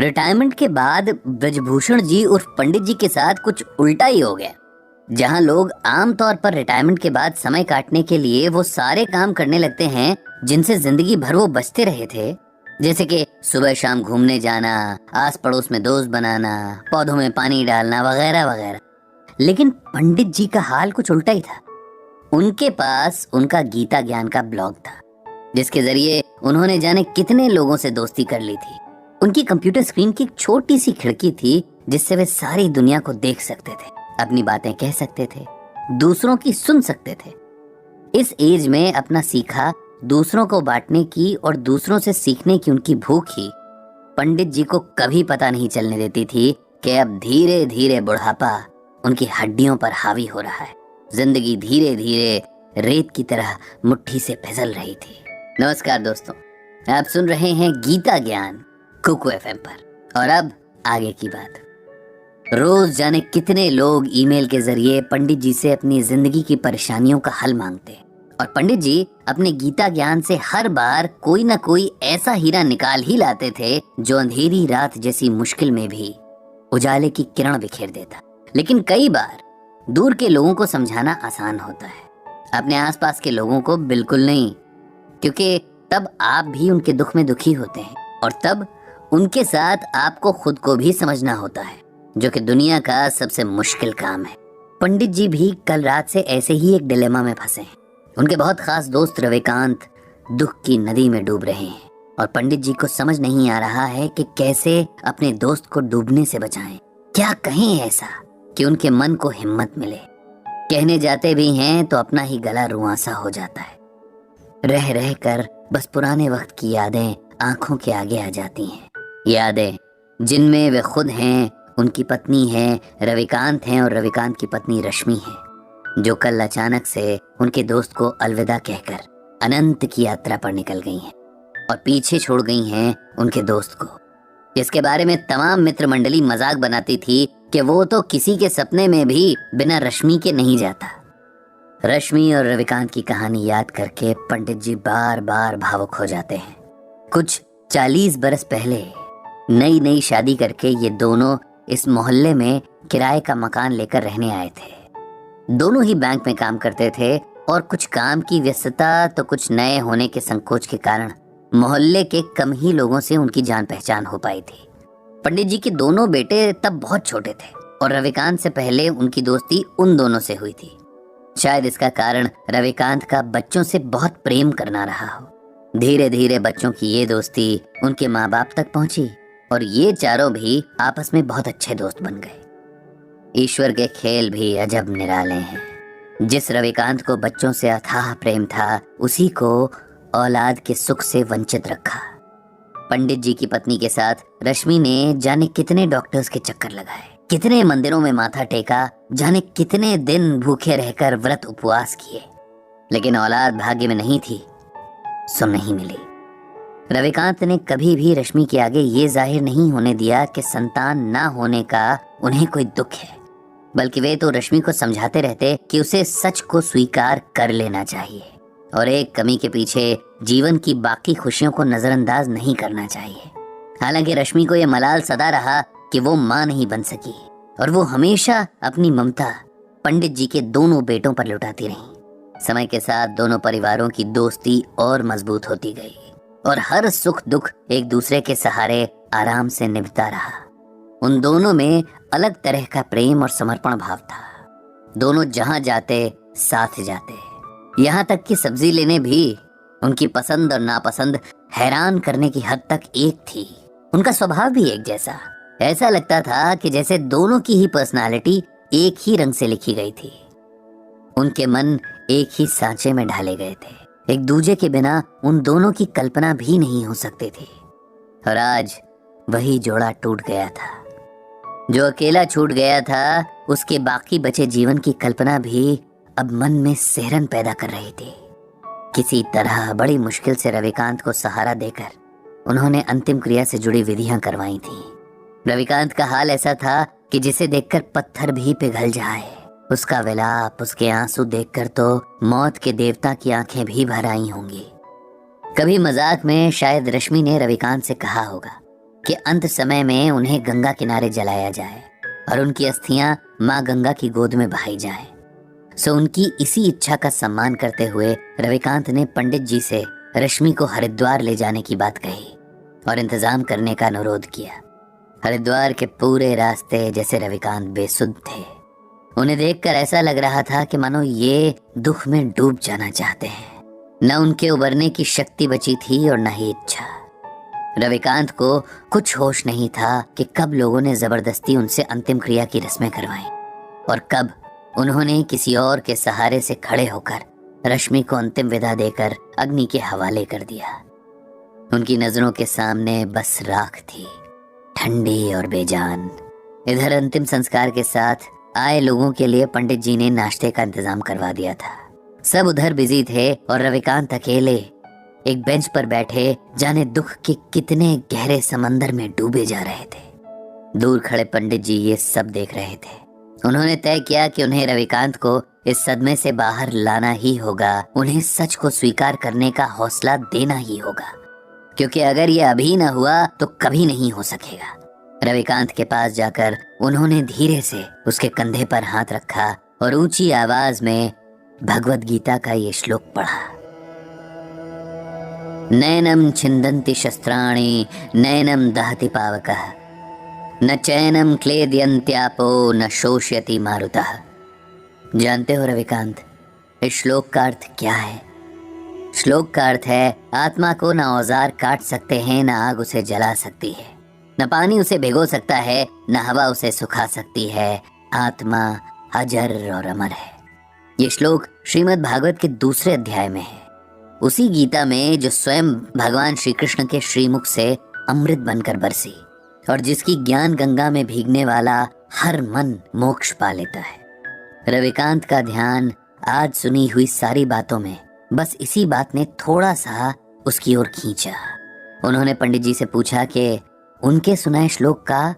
Retirement के बाद ब्रजभूषण जी उर्फ पंडित जी के साथ कुछ उल्टा ही हो गया। जहां लोग आमतौर पर रिटायरमेंट के बाद समय काटने के लिए वो सारे काम करने लगते हैं जिनसे जिंदगी भर वो बचते रहे थे, जैसे कि सुबह शाम घूमने जाना, आस पड़ोस में दोस्त बनाना, पौधों में पानी डालना वगैरह वगैरह। लेकिन पंडित जी का हाल कुछ उल्टा ही था। उनके पास उनका गीता ज्ञान का ब्लॉग था, जिसके जरिए उन्होंने जाने कितने लोगों से दोस्ती कर ली थी। उनकी कंप्यूटर स्क्रीन की एक छोटी सी खिड़की थी जिससे वे सारी दुनिया को देख सकते थे, अपनी बातें कह सकते थे, दूसरों की सुन सकते थे। इस एज में अपना सीखा दूसरों को बांटने की और दूसरों से सीखने की उनकी भूख ही पंडित जी को कभी पता नहीं चलने देती थी कि अब धीरे धीरे बुढ़ापा उनकी हड्डियों पर हावी हो रहा है। जिंदगी धीरे धीरे रेत की तरह मुट्ठी से फिसल रही थी। नमस्कार दोस्तों, आप सुन रहे हैं गीता ज्ञान कुकू एफएम पर। और अब आगे की बात। रोज जाने कितने लोग ईमेल के जरिए पंडित जी से अपनी जिंदगी की परेशानियों का हल मांगते, और पंडित जी अपने गीता ज्ञान से हर बार कोई ना कोई ऐसा हीरा निकाल ही लाते थे जो अंधेरी रात जैसी मुश्किल में भी उजाले की किरण बिखेर देता। लेकिन कई बार दूर के लोगों को समझाना आसान होता है, अपने आसपास के लोगों को बिल्कुल नहीं, क्योंकि तब आप भी उनके दुख में दुखी होते हैं और तब उनके साथ आपको खुद को भी समझना होता है, जो कि दुनिया का सबसे मुश्किल काम है। पंडित जी भी कल रात से ऐसे ही एक डिलेमा में फंसे हैं। उनके बहुत खास दोस्त रविकांत दुख की नदी में डूब रहे हैं और पंडित जी को समझ नहीं आ रहा है कि कैसे अपने दोस्त को डूबने से बचाएं। क्या कहें ऐसा कि उनके मन को हिम्मत मिले। कहने जाते भी हैं तो अपना ही गला रुआंसा हो जाता है। रह रह कर बस पुराने वक्त की यादें आंखों के आगे आ जाती हैं। यादें जिनमें वे खुद हैं, उनकी पत्नी है रविकांत हैं और रविकांत की पत्नी रश्मि है, जो कल अचानक से उनके दोस्त को अलविदा कहकर अनंत की यात्रा पर निकल गई हैं और पीछे छोड़ गई हैं उनके दोस्त को, जिसके बारे में तमाम मित्र मंडली मजाक बनाती थी कि वो तो किसी के सपने में भी बिना रश्मि के नहीं जाता। रश्मि और रविकांत की कहानी याद करके पंडित जी बार बार भावुक हो जाते हैं। कुछ 40 बरस पहले नई नई शादी करके ये दोनों इस मोहल्ले में किराए का मकान लेकर रहने आए थे। दोनों ही बैंक में काम करते थे और कुछ काम की व्यस्तता तो कुछ नए होने के संकोच के कारण मोहल्ले के कम ही लोगों से उनकी जान पहचान हो पाई थी। पंडित जी के दोनों बेटे तब बहुत छोटे थे और रविकांत से पहले उनकी दोस्ती उन दोनों से हुई थी। शायद इसका कारण रविकांत का बच्चों से बहुत प्रेम करना रहा हो। धीरे धीरे बच्चों की ये दोस्ती उनके माँ बाप तक पहुंची और ये चारों भी आपस में बहुत अच्छे दोस्त बन गए। ईश्वर के खेल भी अजब निराले हैं। जिस रविकांत को बच्चों से अथाह प्रेम था, उसी को औलाद के सुख से वंचित रखा। पंडित जी की पत्नी के साथ रश्मि ने जाने कितने डॉक्टर्स के चक्कर लगाए, कितने मंदिरों में माथा टेका, जाने कितने दिन भूखे रहकर व्रत उपवास किए, लेकिन औलाद भाग्य में नहीं थी, सो नहीं मिली। रविकांत ने कभी भी रश्मि के आगे ये जाहिर नहीं होने दिया कि संतान ना होने का उन्हें कोई दुख है, बल्कि वे तो रश्मि को समझाते रहते कि उसे सच को स्वीकार कर लेना चाहिए और एक कमी के पीछे जीवन की बाकी खुशियों को नजरअंदाज नहीं करना चाहिए। हालांकि रश्मि को यह मलाल सदा रहा कि वो मां नहीं बन सकी और वो हमेशा अपनी ममता पंडित जी के दोनों बेटों पर लुटाती रही। समय के साथ दोनों परिवारों की दोस्ती और मजबूत होती गई और हर सुख दुख एक दूसरे के सहारे आराम से निभता रहा। उन दोनों में अलग तरह का प्रेम और समर्पण भाव था। दोनों जहां जाते साथ जाते, यहाँ तक कि सब्जी लेने भी उनकी पसंद और नापसंद हैरान करने की हद तक एक थी। उनका स्वभाव भी एक जैसा। ऐसा लगता था कि जैसे दोनों की ही पर्सनालिटी एक ही रंग से लिखी गई थी। उनके मन एक ही सांचे में ढाले गए थे। एक दूजे के बिना उन दोनों की कल्पना भी नहीं हो सकती थी। और आज वही जोड़ा टूट गया था। जो अकेला छूट गया था, उसके बाकी बचे जीवन की कल्पना भी अब मन में सिहरन पैदा कर रही थी। किसी तरह बड़ी मुश्किल से रविकांत को सहारा देकर उन्होंने अंतिम क्रिया से जुड़ी विधियां करवाई थी। रविकांत का हाल ऐसा था कि जिसे देखकर पत्थर भी पिघल जाए। उसका विलाप, उसके आंसू देखकर तो मौत के देवता की आंखें भी भर आई होंगी। कभी मजाक में शायद रश्मि ने रविकांत से कहा होगा, कि अंत समय में उन्हें गंगा किनारे जलाया जाए और उनकी अस्थियां माँ गंगा की गोद में बहाई जाएं। सो उनकी इसी इच्छा का सम्मान करते हुए रविकांत ने पंडित जी से रश्मि को हरिद्वार ले जाने की बात कही और इंतजाम करने का अनुरोध किया। हरिद्वार के पूरे रास्ते जैसे रविकांत बेसुध थे। उन्हें देखकर ऐसा लग रहा था कि मानो ये दुख में डूब जाना चाहते हैं। न उनके उबरने की शक्ति बची थी और न ही इच्छा। रविकांत को कुछ होश नहीं था कि कब लोगों ने जबरदस्ती उनसे अंतिम क्रिया की रस्में करवाई और कब उन्होंने किसी और के सहारे से खड़े होकर रश्मि को अंतिम विदा देकर अग्नि के हवाले कर दिया। उनकी नजरों के सामने बस राख थी, ठंडी और बेजान। इधर अंतिम संस्कार के साथ आए लोगों के लिए पंडित जी ने नाश्ते का इंतजाम करवा दिया था। सब उधर बिजी थे और रविकांत अकेले एक बेंच पर बैठे जाने दुख के कितने गहरे समंदर में डूबे जा रहे थे। दूर खड़े पंडित जी ये सब देख रहे थे। उन्होंने तय किया कि उन्हें रविकांत को इस सदमे से बाहर लाना ही होगा, उन्हें सच को स्वीकार करने का हौसला देना ही होगा, क्योंकि अगर ये अभी न हुआ तो कभी नहीं हो सकेगा। रविकांत के पास जाकर उन्होंने धीरे से उसके कंधे पर हाथ रखा और ऊंची आवाज में भगवद गीता का ये श्लोक पढ़ा। नैनम छिंदन्ति शस्त्राणि नैनम दहति पावकः न चैनम क्लेदयन्त्यापो न शोष्यति मारुतः। जानते हो रविकांत, इस श्लोक का अर्थ क्या है? श्लोक का अर्थ है आत्मा को न औजार काट सकते हैं, न आग उसे जला सकती है, न पानी उसे भिगो सकता है, न हवा उसे सुखा सकती है। आत्मा अजर और अमर है। ये श्लोक श्रीमद् भागवत के दूसरे अध्याय में है, उसी गीता में जो स्वयं भगवान श्री कृष्ण के श्रीमुख से अमृत बनकर बरसी और जिसकी ज्ञान गंगा में भीगने वाला हर मन मोक्ष पा लेता है। रविकांत का ध्यान आज सुनी हुई सारी बातों में बस इसी बात ने थोड़ा सा उसकी ओर खींचा। उन्होंने पंडित जी से पूछा कि उनके सुनाए श्लोक का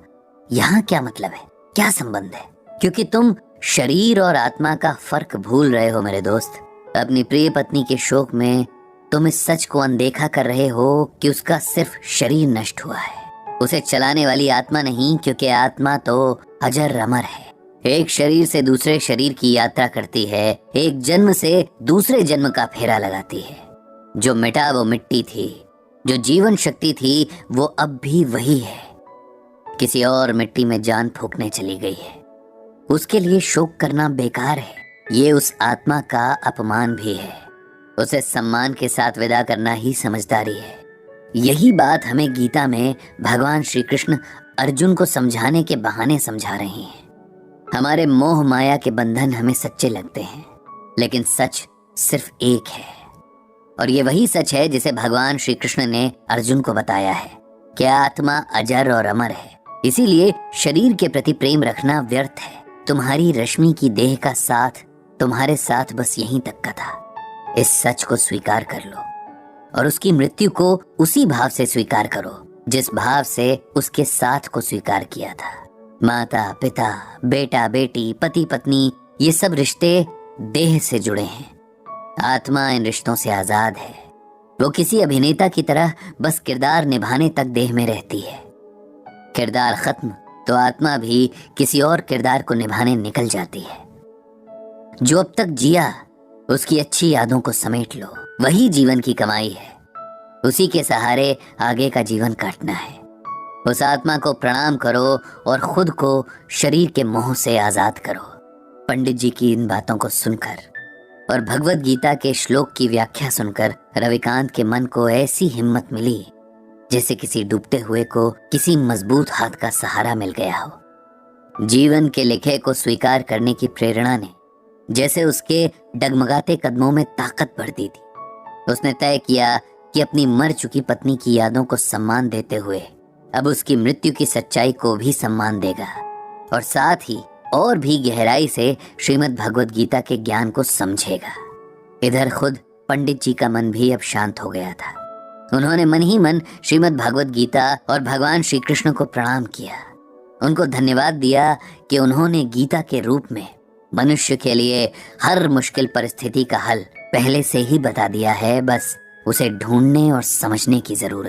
यहाँ क्या मतलब है, क्या संबंध है? क्योंकि तुम शरीर और आत्मा का फर्क भूल रहे हो मेरे दोस्त। अपनी प्रिय पत्नी के शोक में तुम इस सच को अनदेखा कर रहे हो कि उसका सिर्फ शरीर नष्ट हुआ है, उसे चलाने वाली आत्मा नहीं, क्योंकि आत्मा तो अजर अमर है। एक शरीर से दूसरे शरीर की यात्रा करती है, एक जन्म से दूसरे जन्म का फेरा लगाती है। जो मिटा वो मिट्टी थी, जो जीवन शक्ति थी वो अब भी वही है, किसी और मिट्टी में जान फूंकने चली गई है। उसके लिए शोक करना बेकार है, ये उस आत्मा का अपमान भी है। उसे सम्मान के साथ विदा करना ही समझदारी है। यही बात हमें गीता में भगवान श्री कृष्ण अर्जुन को समझाने के बहाने समझा रहे हैं। हमारे मोह माया के बंधन हमें सच्चे लगते हैं, लेकिन सच सिर्फ एक है और ये वही सच है जिसे भगवान श्री कृष्ण ने अर्जुन को बताया है कि आत्मा अजर और अमर है। इसीलिए शरीर के प्रति प्रेम रखना व्यर्थ है। तुम्हारी रश्मि की देह का साथ तुम्हारे साथ बस यहीं तक का था। इस सच को स्वीकार कर लो और उसकी मृत्यु को उसी भाव से स्वीकार करो जिस भाव से उसके साथ को स्वीकार किया था। माता पिता, बेटा बेटी, पति पत्नी, ये सब रिश्ते देह से जुड़े हैं। आत्मा इन रिश्तों से आजाद है। वो किसी अभिनेता की तरह बस किरदार निभाने तक देह में रहती है। किरदार खत्म तो आत्मा भी किसी और किरदार को निभाने निकल जाती है। जो अब तक जिया उसकी अच्छी यादों को समेट लो, वही जीवन की कमाई है। उसी के सहारे आगे का जीवन काटना है। उस आत्मा को प्रणाम करो और खुद को शरीर के मोह से आजाद करो। पंडित जी की इन बातों को सुनकर और भगवद गीता के श्लोक की व्याख्या सुनकर रविकांत के मन को ऐसी हिम्मत मिली जैसे किसी डूबते हुए को किसी मजबूत हाथ का सहारा मिल गया हो। जीवन के लिखे को स्वीकार करने की प्रेरणा ने जैसे उसके डगमगाते कदमों में ताकत भर दी थी। उसने तय किया कि अपनी मर चुकी पत्नी की यादों को सम्मान देते हुए अब उसकी मृत्यु की सच्चाई को भी सम्मान देगा और साथ ही और भी गहराई से श्रीमद् भगवद गीता के ज्ञान को समझेगा। इधर खुद पंडित जी का मन भी अब शांत हो गया था। उन्होंने मन ही मन श्रीमद् भगवद गीता और भगवान श्री कृष्ण को प्रणाम किया। उनको धन्यवाद दिया कि उन्होंने गीता के रूप में मनुष्य के लिए हर मुश्किल परिस्थिति का हल पहले से ही बता दिया है, बस उसे ढूंढने और समझने की जरूरत।